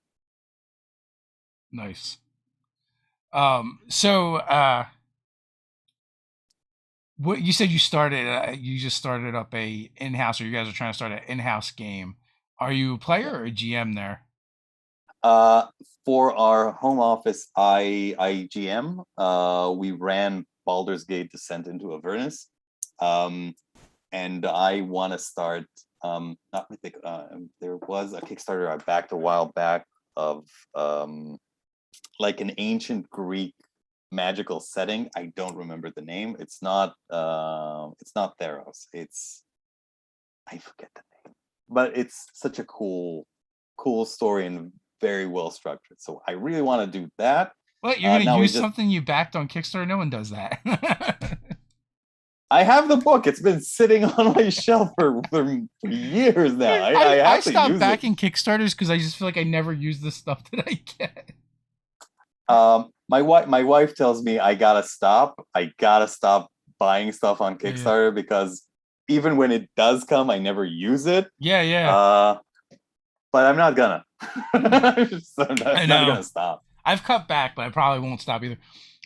Nice. So what you said you just started up a in-house, or you guys are trying to start an in-house game. Are you a player Yeah. or a GM there? Uh, for our home office, IGM, we ran Baldur's Gate Descent into Avernus. Um, and I want to start not Mythic. There was a Kickstarter I backed a while back of like an ancient Greek magical setting. I don't remember the name. It's not Theros. I forget the name. But it's such a cool story and very well structured. So I really want to do that. What, you're gonna Now we use just something you backed on Kickstarter? No one does that. I have the book. It's been sitting on my shelf for years now. I I have to stopped use backing Kickstarters because I just feel like I never use the stuff that I get. My wife tells me I gotta stop. I gotta stop buying stuff on Kickstarter because even when it does come, I never use it. Yeah. But I'm not gonna. I'm I not know. gonna stop. I've cut back, but I probably won't stop either.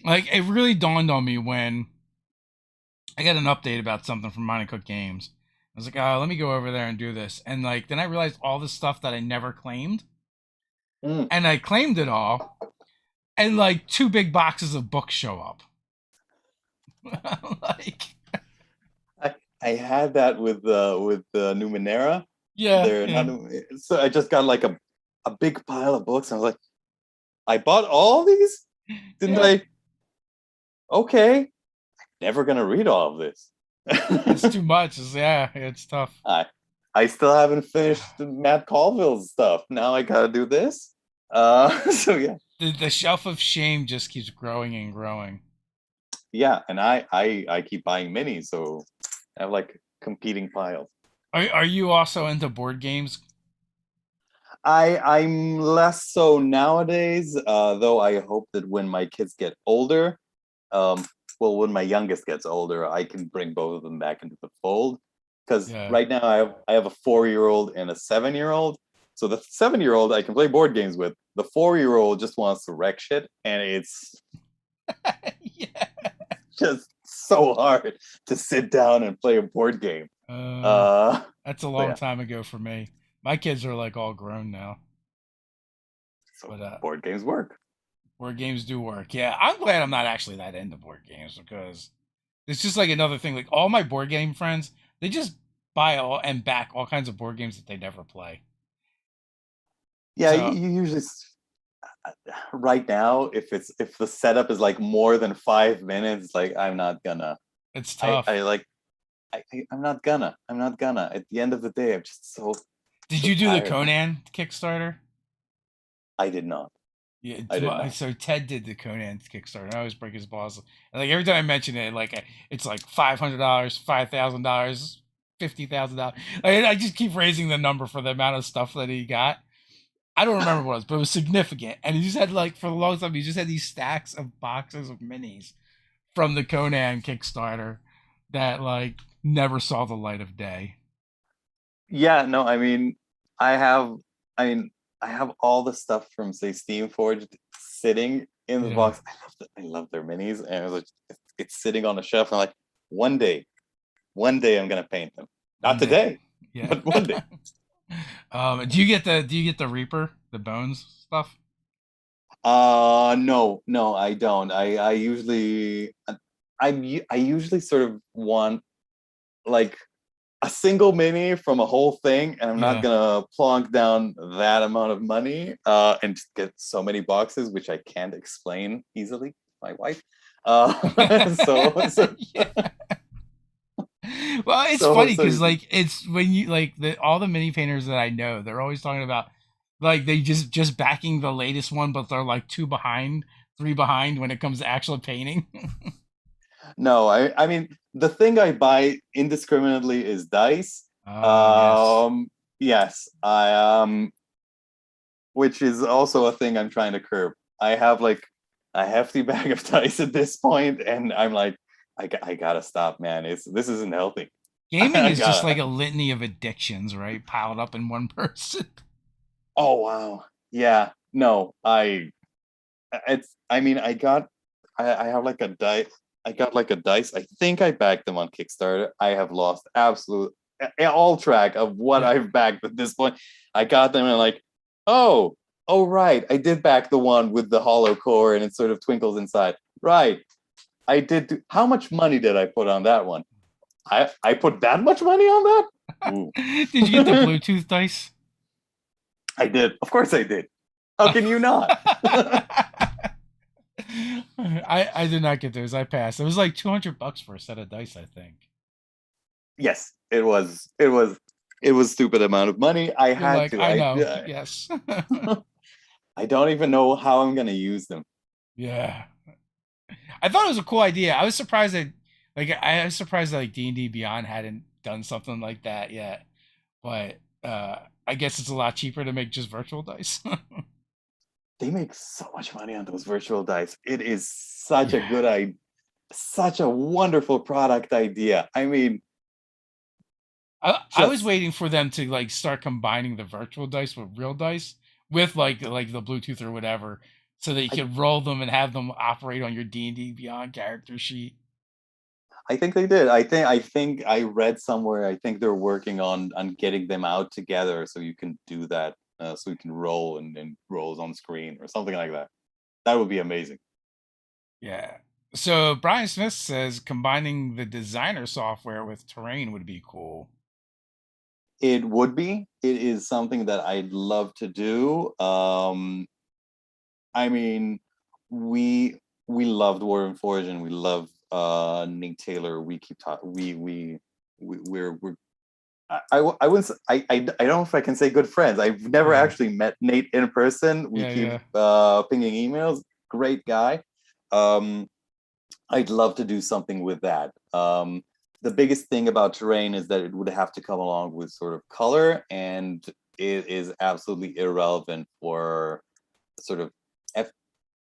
Like, it really dawned on me when I got an update about something from Mind and Cook Games. I was like, oh, let me go over there and do this. And like, then I realized all the stuff that I never claimed. And I claimed it all. And like 2 big boxes of books show up. Like, I had that with the Numenera. yeah. So I just got like a big pile of books. And I was like, I bought all these? Didn't I? Okay. Never gonna read all of this. It's too much. It's tough. I still haven't finished Matt Colville's stuff. Now I gotta do this. So yeah. The shelf of shame just keeps growing and growing. Yeah, and I keep buying minis, so I have like competing piles. Are you also into board games? I'm less so nowadays, though I hope that when my kids get older, well, when my youngest gets older, I can bring both of them back into the fold. Because right now I have a 4-year-old and a 7-year-old. So the 7-year-old I can play board games with. The 4-year-old just wants to wreck shit, and it's just so hard to sit down and play a board game. That's a long time ago for me. My kids are like all grown now. So but, board games work. Board games do work. Yeah, I'm glad I'm not actually that into board games because it's just like another thing. Like all my board game friends, they just buy all and back all kinds of board games that they never play. Yeah, so, you usually right now, if the setup is like more than 5 minutes, like I'm not gonna. It's tough. I'm not gonna. At the end of the day, I'm just so. Did you do the Conan Kickstarter? I did not. Yeah, I did not. So Ted did the Conan Kickstarter. I always break his balls. And like every time I mention it, like it's like $500, $5,000, $50,000. I just keep raising the number for the amount of stuff that he got. I don't remember what it was, but it was significant. And he just had like for the longest time, he just had these stacks of boxes of minis from the Conan Kickstarter that like never saw the light of day. Yeah, no, I mean, I have all the stuff from say Steam Forged sitting in the box. I love their minis, and it was like, it's sitting on a shelf. And I'm like, one day I'm gonna paint them. Not today, but one day. Do you get the Reaper, the bones stuff? No, I don't. I usually sort of want like a single mini from a whole thing, and I'm not gonna plonk down that amount of money and just get so many boxes, which I can't explain easily to my wife. So yeah. Well, it's funny because like it's when you like all the mini painters that I know, they're always talking about like they just backing the latest one, but they're like 2 behind, 3 behind when it comes to actual painting. No, I mean the thing I buy indiscriminately is dice. Yes, I which is also a thing I'm trying to curb. I have like a hefty bag of dice at this point, and I'm like, I gotta stop, man. This isn't healthy. Gaming is just like a litany of addictions, right? Piled up in one person. Oh wow, yeah. No, I have like a dice. I got like a dice. I think I backed them on Kickstarter. I have lost all track of what I've backed at this point. I got them and like, oh right, I did back the one with the hollow core and it sort of twinkles inside. Right. I did. How much money did I put on that one? I put that much money on that? Ooh. Did you get the Bluetooth dice? I did. Of course I did. How can you not? I did not get those. I passed. It was like $200 for a set of dice, I think. Yes, it was stupid amount of money. I You're had like, to. I know. Yes. I don't even know how I'm gonna use them. Yeah. I thought it was a cool idea. I was surprised that I was surprised that like D&D Beyond hadn't done something like that yet. But I guess it's a lot cheaper to make just virtual dice. They make so much money on those virtual dice. It is such a Yeah. good idea, such a wonderful product idea. I mean, I was just waiting for them to like start combining the virtual dice with real dice with like the Bluetooth or whatever, so that you I, could roll them and have them operate on your D&D Beyond character sheet. I think they did. I think I read somewhere. I think they're working on getting them out together so you can do that. So you can roll and rolls on screen or something like that. That would be amazing. Yeah. So Brian Smith says combining the designer software with terrain would be cool. It would be. It is something that I'd love to do. I mean, we loved War and Forge, and we love Nate Taylor. We keep talking. We're I wouldn't I don't know if I can say good friends. I've never Yeah. actually met Nate in person. We Yeah. keep Yeah. pinging emails. Great guy. Um, I'd love to do something with that. The biggest thing about terrain is that it would have to come along with sort of color, and it is absolutely irrelevant for sort of.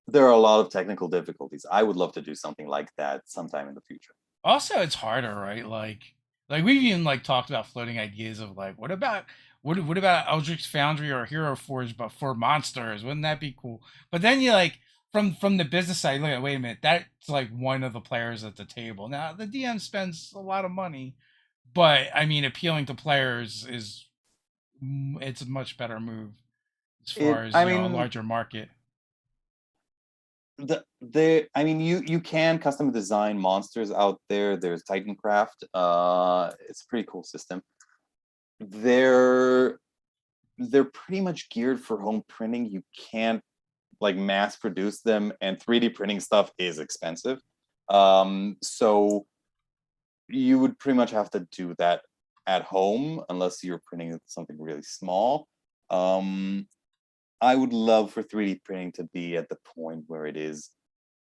There are a lot of technical difficulties. I would love to do something like that sometime in the future. Also, it's harder, right? Like we've even like talked about floating ideas of like, what about Eldritch Foundry or Hero Forge, but for monsters? Wouldn't that be cool? But then you like from the business side, look at wait a minute, that's like one of the players at the table. Now the DM spends a lot of money, but I mean, appealing to players is it's a much better move as far as I a mean, larger market. I mean, you can custom design monsters out there. There's Titancraft. It's a pretty cool system. They're they're pretty much geared for home printing. You can't like mass produce them, and 3D printing stuff is expensive. So you would pretty much have to do that at home unless you're printing something really small. Um, I would love for 3D printing to be at the point where it is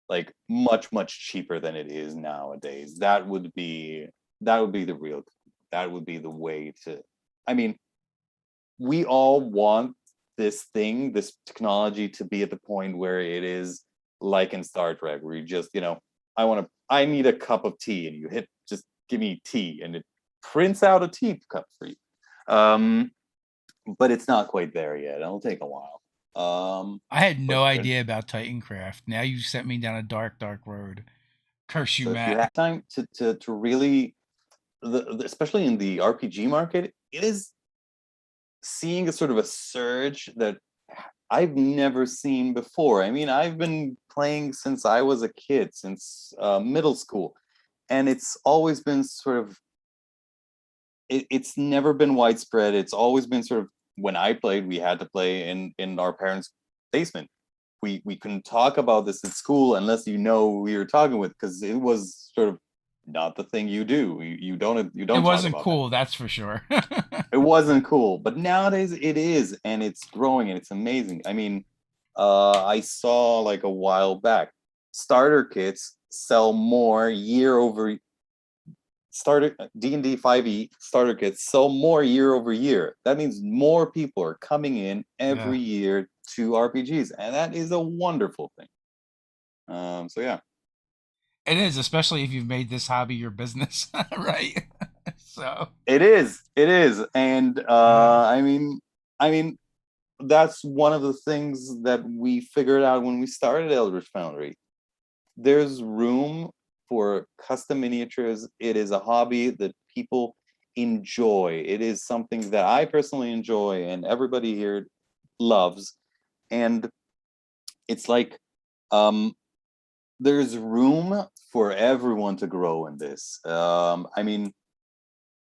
like much cheaper than it is nowadays. That would be the real, that would be the way to. I mean, we all want this technology to be at the point where it is like in Star Trek, where you just, I need a cup of tea, and you hit just give me tea, and it prints out a teacup for you. Um, but it's not quite there yet. It'll take a while. I had But no idea about Titancraft. Now you sent me down a dark road. Curse you, so if you Matt. have time to really, especially in the RPG market, it is seeing a sort of a surge that I've never seen before. I mean, I've been playing since I was a kid, since middle school, and it's always been sort of. It's never been widespread. It's always been sort of, when I played, we had to play in our parents' basement. We couldn't talk about this at school unless you know who you're talking with, because it was sort of not the thing you do. You It don't talk wasn't about that. cool, that's for sure. It wasn't cool, but nowadays it is, and it's growing, and it's amazing. I mean, I saw like a while back, starter kits sell more year over starter D&D 5e starter kits sell more year over year. That means more people are coming in Yeah. every year to RPGs, and that is a wonderful thing. So yeah, It is, especially if you've made this hobby your business, right? So, it is, and yeah. I mean, that's one of the things that we figured out when we started Eldritch Foundry. There's room for custom miniatures. It is a hobby that people enjoy. It is something that I personally enjoy, and everybody here loves. And it's like, there's room for everyone to grow in this. I mean,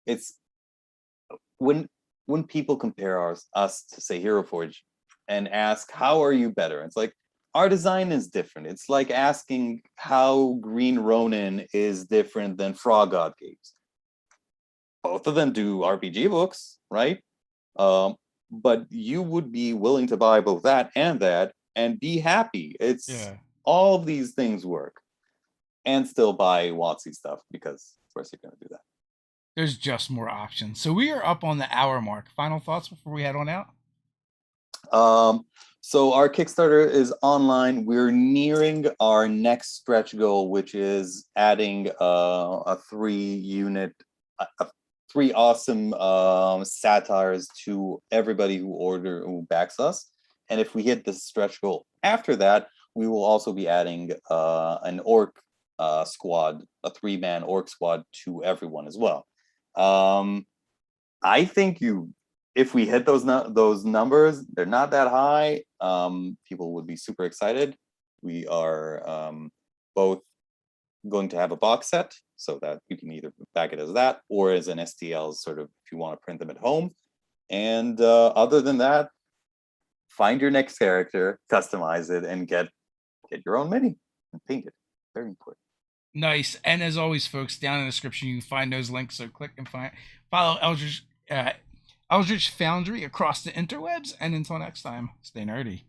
it's when people compare us to say Hero Forge and ask how are you better, it's like our design is different. It's like asking how Green Ronin is different than Frog God Games. Both of them do RPG books, right? But you would be willing to buy both that and be happy. It's Yeah. all of these things work, and still buy WotC stuff because of course you're going to do that. There's just more options. So we are up on the hour mark. Final thoughts before we head on out? So our Kickstarter is online. We're nearing our next stretch goal, which is adding a 3-unit, three awesome satires to everybody who backs us. And if we hit the stretch goal after that, we will also be adding an orc squad, a 3-man orc squad to everyone as well. I think if we hit those numbers, they're not that high. People would be super excited. We are both going to have a box set so that you can either back it as that or as an STL, sort of if you want to print them at home. And other than that, find your next character, customize it, and get your own mini and paint it. Very important. Nice. And as always, folks, down in the description you can find those links. So click and follow Eldritch Foundry across the interwebs. And until next time, stay nerdy.